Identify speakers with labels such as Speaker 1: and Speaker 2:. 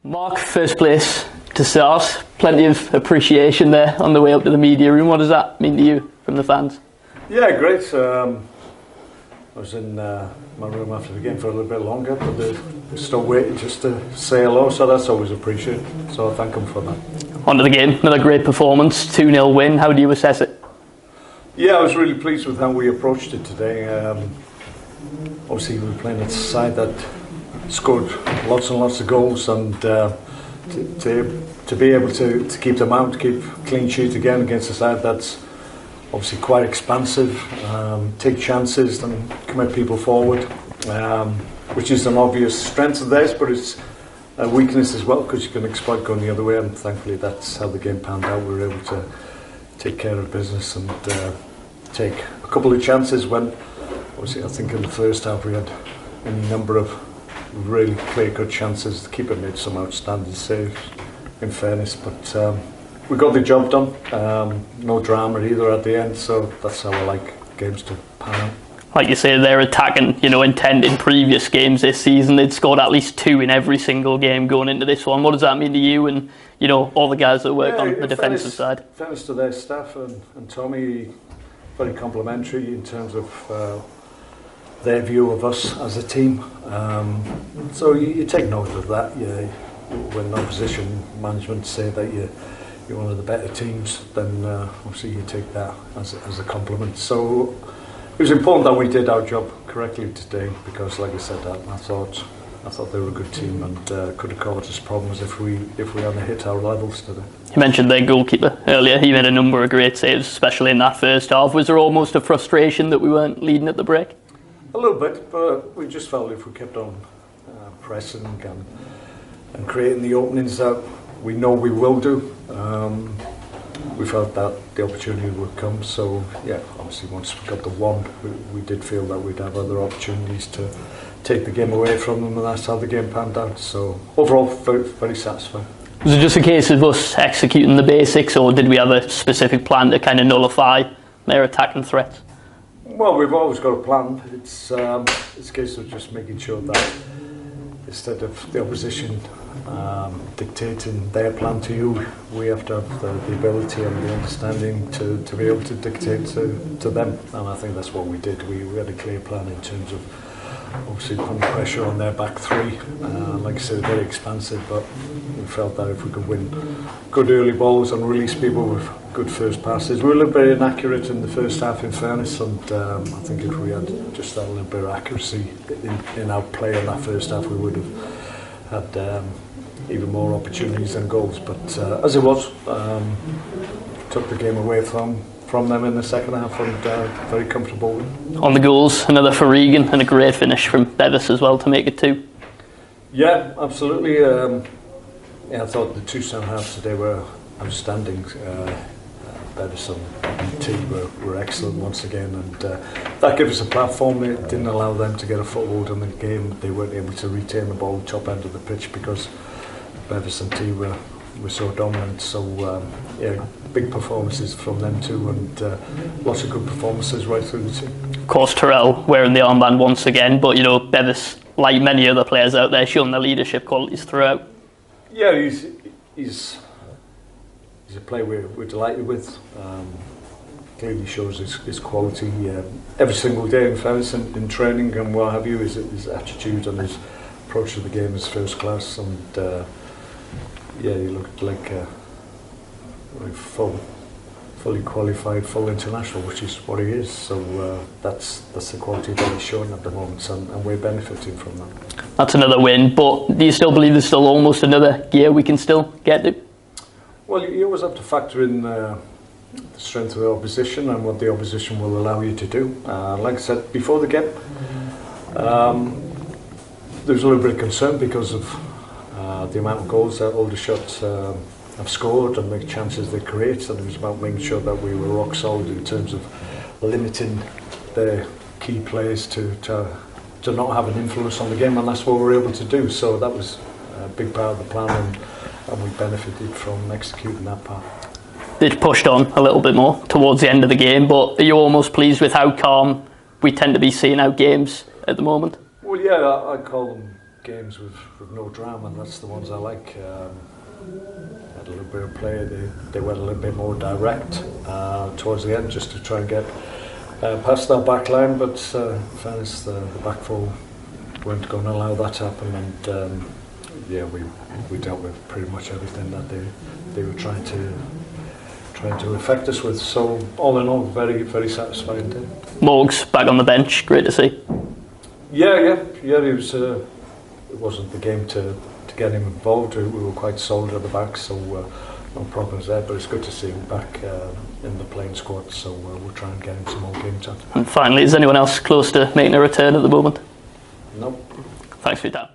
Speaker 1: Mark, first place to start. Plenty of appreciation there on the way up to the media room. What does that mean to you from the fans?
Speaker 2: Yeah, great. I was in my room after the game for a little bit longer, but they're still waiting just to say hello, so that's always appreciated. So I thank them for that.
Speaker 1: On to the game, another great performance, 2-0 win. How do you assess it?
Speaker 2: Yeah, I was really pleased with how we approached it today. Obviously, we were playing a side that scored lots and lots of goals, and to be able to keep them out, to keep clean sheet again against a side that's obviously quite expansive, take chances and commit people forward, which is an obvious strength of theirs, but it's a weakness as well because you can exploit going the other way, and thankfully that's how the game panned out. We were able to take care of business and take a couple of chances when, obviously I think in the first half we had a number of really clear-cut chances. The keeper made some outstanding saves, in fairness, but we got the job done. No drama either at the end, so that's how I like games to pan out.
Speaker 1: Like you say, their attacking, intent in previous games this season, they'd scored at least 2 in every single game going into this one. What does that mean to you and all the guys that work on the defensive side?
Speaker 2: Fairness to their staff and Tommy, very complimentary in terms of their view of us as a team. So you take note of that. When opposition management say that you're one of the better teams, then obviously you take that as a compliment. So it was important that we did our job correctly today, because, like I said, I thought they were a good team and could have caused us problems if we hadn't hit our levels today.
Speaker 1: You mentioned their goalkeeper earlier. He made a number of great saves, especially in that first half. Was there almost a frustration that we weren't leading at the break?
Speaker 2: A little bit, but we just felt if we kept on pressing and creating the openings that we know we will do, we felt that the opportunity would come. So yeah, obviously once we got the one, we did feel that we'd have other opportunities to take the game away from them, and that's how the game panned out. So overall, very, very satisfying.
Speaker 1: Was it just a case of us executing the basics, or did we have a specific plan to kind of nullify their attacking threats?
Speaker 2: Well, we've always got a plan. It's a case of just making sure that instead of the opposition dictating their plan to you, we have to have the ability and the understanding to be able to dictate to them. And I think that's what we did. We had a clear plan in terms of obviously putting pressure on their back three. Like I said, very expansive, but we felt that if we could win good early balls and release people with good first passes. We were a little bit inaccurate in the first half, in fairness, and I think if we had just that little bit of accuracy in our play in that first half, we would have had even more opportunities than goals. But as it was, took the game away from them in the second half, and very comfortable win.
Speaker 1: On the goals, another for Regan and a great finish from Bevis as well to make it 2. Yeah,
Speaker 2: absolutely. I thought the 2 centre halves today were outstanding. Bevis and T were excellent once again, and that gave us a platform. It didn't allow them to get a foothold in the game. They weren't able to retain the ball top end of the pitch because Bevis and T were so dominant. So big performances from them too, and lots of good performances right through the team.
Speaker 1: Of course, Terrell wearing the armband once again, but Bevis, like many other players out there, showing the leadership qualities throughout.
Speaker 2: Yeah, he's a player we're delighted with. Clearly shows his quality every single day, in fairness, in training and what have you. His attitude and his approach to the game is first class, and he looked like a fully qualified, full international, which is what he is. So that's the quality that he's showing at the moment, and we're benefiting from that.
Speaker 1: That's another win, but do you still believe there's still almost another gear we can still get to?
Speaker 2: Well, you always have to factor in the strength of the opposition and what the opposition will allow you to do. Like I said before the game, there was a little bit of concern because of the amount of goals that Aldershot have scored and the chances they create, and it was about making sure that we were rock solid in terms of limiting their key players to not have an influence on the game, and that's what we were able to do. So that was a big part of the plan, and we benefited from executing that part.
Speaker 1: They pushed on a little bit more towards the end of the game, but are you almost pleased with how calm we tend to be seeing out games at the moment?
Speaker 2: Well, yeah, I call them games with no drama, and that's the ones I like. Had a little bit of play. They went a little bit more direct towards the end, just to try and get past that back line. But in fairness, the back four weren't going to allow that to happen, and yeah, we dealt with pretty much everything that they were trying to affect us with. So all in all, very, very satisfying day.
Speaker 1: Morgs back on the bench, great to see.
Speaker 2: Yeah. He was. It wasn't the game to get him involved. We were quite solid at the back, so no problems there. But it's good to see him back in the playing squad. So we'll try and get him some more game time.
Speaker 1: And finally, is anyone else close to making a return at the moment?
Speaker 2: Nope.
Speaker 1: Thanks for your time.